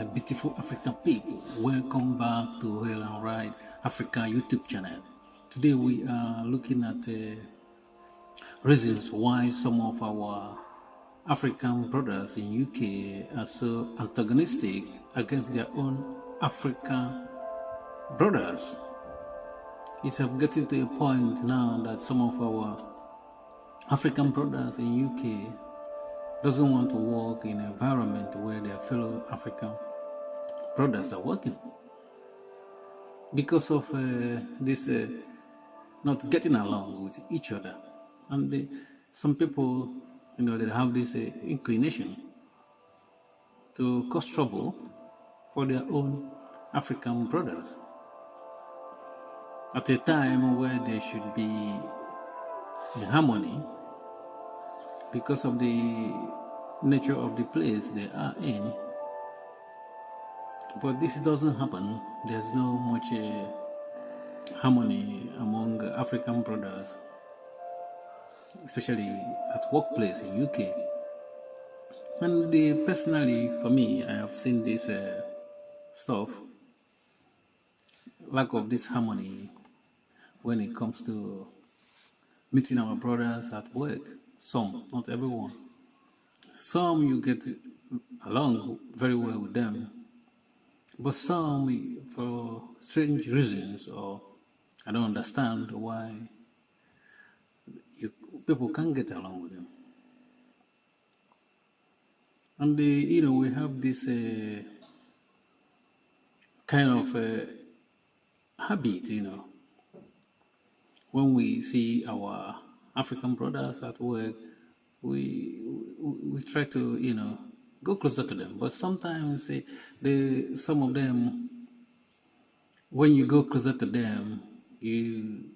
my beautiful African people. Welcome back to Hail and Ride Africa YouTube channel. Today we are looking at reasons why some of our African brothers in UK are so antagonistic against their own African brothers. It's getting to a point now that some of our African brothers in UK doesn't want to work in an environment where their fellow African brothers are working because of this not getting along with each other. And some people, they have this inclination to cause trouble for their own African brothers at a time where they should be in harmony because of the nature of the place they are in. But this doesn't happen. There's no much harmony among African brothers, especially at workplace in UK. And personally, for me, I have seen this stuff, lack of this harmony when it comes to meeting our brothers at work. Some, not everyone. Some you get along very well with them, but some, for strange reasons, or I don't understand why people can't get along with them. And we have this kind of habit, when we see our African brothers at work, we try to go closer to them. But sometimes some of them, when you go closer to them, you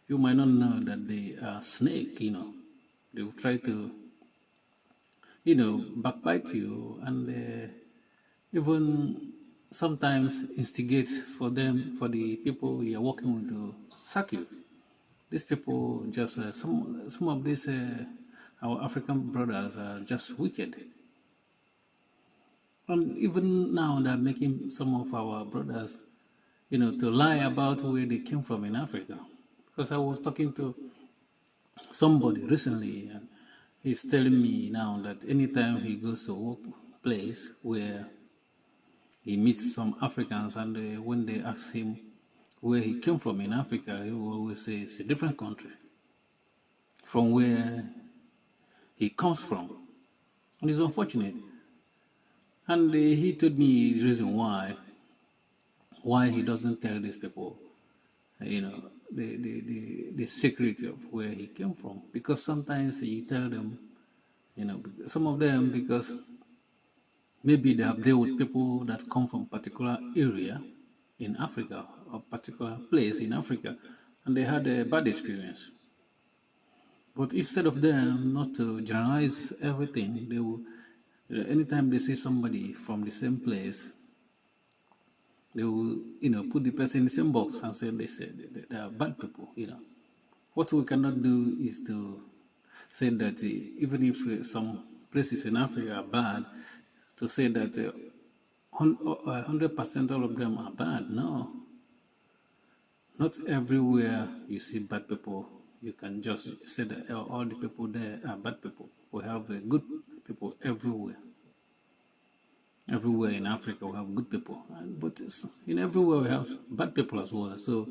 might not know that they are snake. They will try to backbite you, and even sometimes instigate for the people you are working with to sack you. These people just some of these our African brothers are just wicked. And even now they're making some of our brothers, to lie about where they came from in Africa. Because I was talking to somebody recently, and he's telling me now that anytime he goes to a workplace where he meets some Africans, and when they ask him where he came from in Africa, he will always say it's a different country from where he comes from. And it's unfortunate. And he told me the reason why he doesn't tell these people, the secret of where he came from. Because sometimes you tell them, some of them, because maybe they have dealt with people that come from a particular area in Africa, or particular place in Africa, and they had a bad experience. But instead of them not to generalize everything, they will, anytime they see somebody from the same place, they will, put the person in the same box and say they are bad people. What we cannot do is to say that even if some places in Africa are bad, to say that 100% all of them are bad. No. Not everywhere you see bad people, you can just say that all the people there are bad people. We have good people everywhere. Everywhere in Africa we have good people. But in everywhere we have bad people as well. So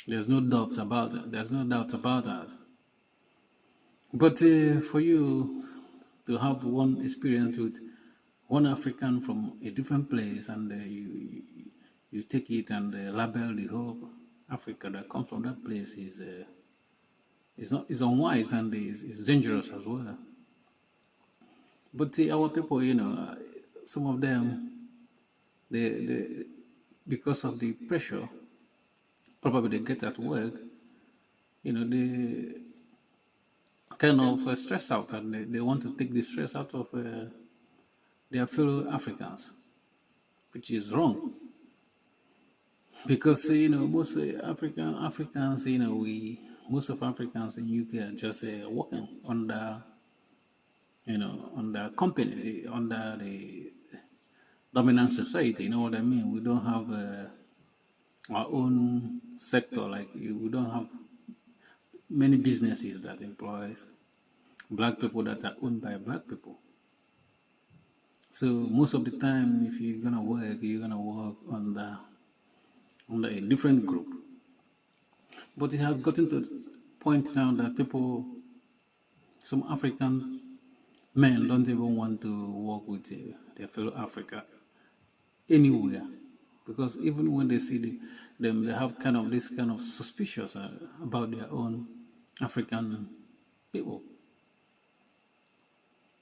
there's no doubt about that. There's no doubt about that. But for you to have one experience with one African from a different place, and you take it and label the whole Africa that comes from that place is unwise, and is dangerous as well. But our people, some of them, they because of the pressure probably they get at work, they kind of stress out, and they want to take the stress out of their fellow Africans, which is wrong. Because most Africans, most of Africans in UK are just working under, under company, under the dominant society. You know what I mean? We don't have our own sector. Like we don't have many businesses that employs black people that are owned by black people. So most of the time, if you're gonna work under a different group. But it has gotten to the point now that some African men don't even want to work with their fellow Africa anywhere, because even when they see them, they have this kind of suspicious about their own African people.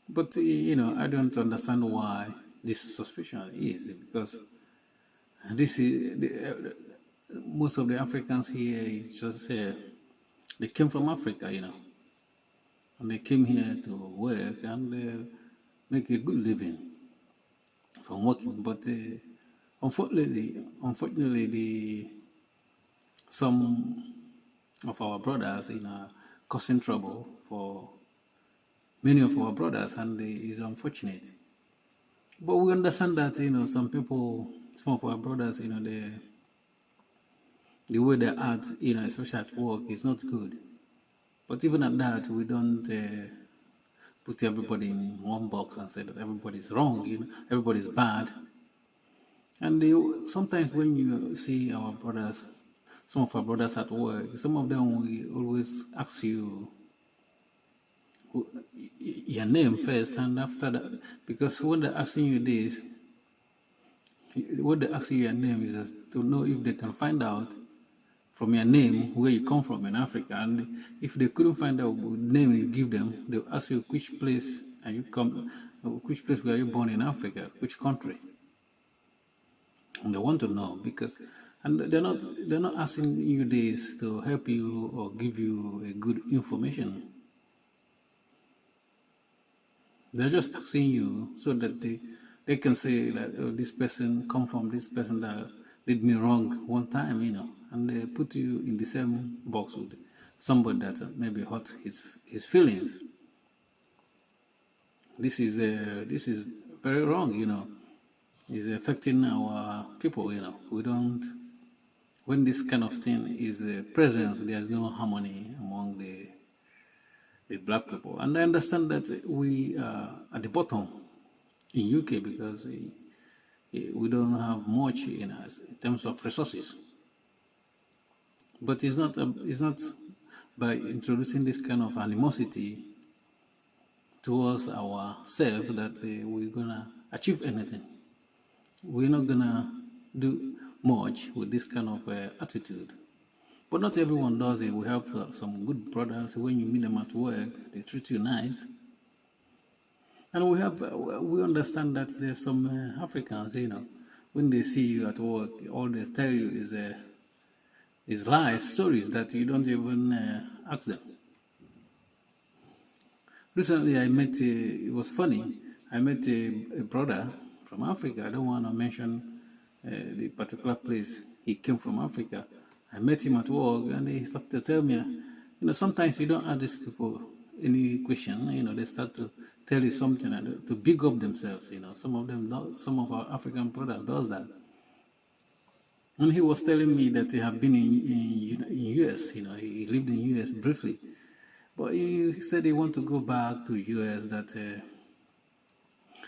But I don't understand why this suspicion is, because this is most of the Africans here is just they came from Africa, and they came here to work and make a good living from working. But unfortunately, some of our brothers causing trouble for many of our brothers, and it's unfortunate. But we understand that some of our brothers, the way they act, especially at work, is not good. But even at that, we don't put everybody in one box and say that everybody's wrong, everybody's bad. And sometimes when you see our brothers, some of our brothers at work, some of them will always ask you your name first, and after that, because when they're asking you this, what they're asking your name is just to know if they can find out from your name where you come from in Africa. And if they couldn't find out what name you give them, they'll ask you which place which place were you born in Africa, which country. And they want to know, and they're not asking you this to help you or give you a good information. They're just asking you so that they can say that, oh, this person come from this person that did me wrong one time, and they put you in the same box with somebody that maybe hurt his feelings. This is very wrong, It's affecting our people, We don't. When this kind of thing is present, there's no harmony among the black people. And I understand that we are at the bottom in UK because we don't have much in us in terms of resources. But it's not by introducing this kind of animosity towards ourselves that we're gonna achieve anything. We're not gonna do much with this kind of attitude. But not everyone does it. We have some good brothers. When you meet them at work, they treat you nice. And we understand that there's some Africans, when they see you at work, all they tell you is lies, stories that you don't even ask them. Recently, it was funny, I met a brother from Africa. I don't want to mention the particular place he came from, Africa. I met him at work, and he started to tell me, sometimes you don't ask these people any question. They start to tell you something and to big up themselves. Some of our African brothers does that. And he was telling me that he had been in US. He lived in US briefly, but he said he want to go back to US. That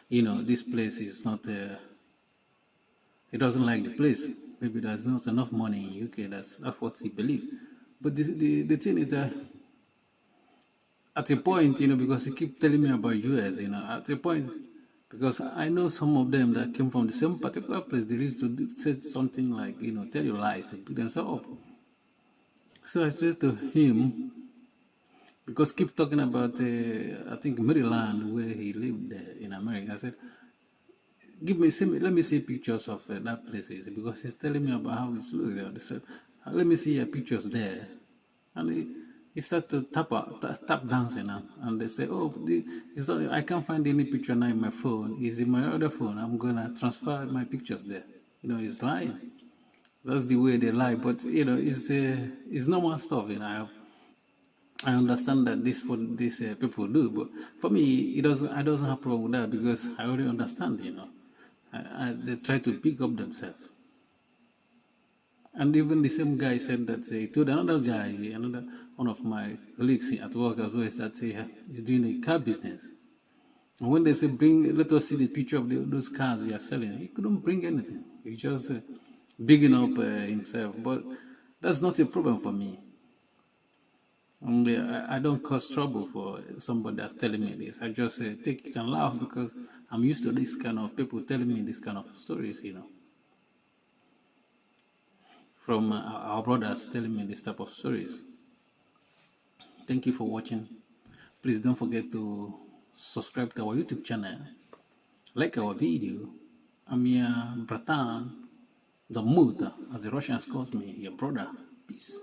this place is not. He doesn't like the place. Maybe there's not enough money in UK. That's what he believes. But the thing is that at a point, because he keep telling me about US, at a point, because I know some of them that came from the same particular place, they used to say something like, tell you lies to pick themselves up. So I said to him, because keep talking about, I think Maryland, where he lived in America, I said, let me see pictures of that place, because he's telling me about how it looks there. They said, let me see your pictures there. And he started to tap dancing, and they say, oh, I can't find any picture now in my phone. It's in my other phone. I'm going to transfer my pictures there. He's lying. That's the way they lie. But, it's normal stuff. I understand that this is what these people do. But for me, I don't have a problem with that, because I already understand, They try to pick up themselves. And even the same guy said that he told another guy, another one of my colleagues at work as well, is that he's doing a car business. And when they say let us see the picture of those cars you are selling, he couldn't bring anything. He just bigging up himself. But that's not a problem for me. I don't cause trouble for somebody that's telling me this. I just take it and laugh because I'm used to this kind of people telling me this kind of stories, from our brothers telling me this type of stories. Thank you for watching. Please don't forget to subscribe to our YouTube channel, like our video. I'm your Bratan, the Muta, as the Russians call me, your brother. Peace.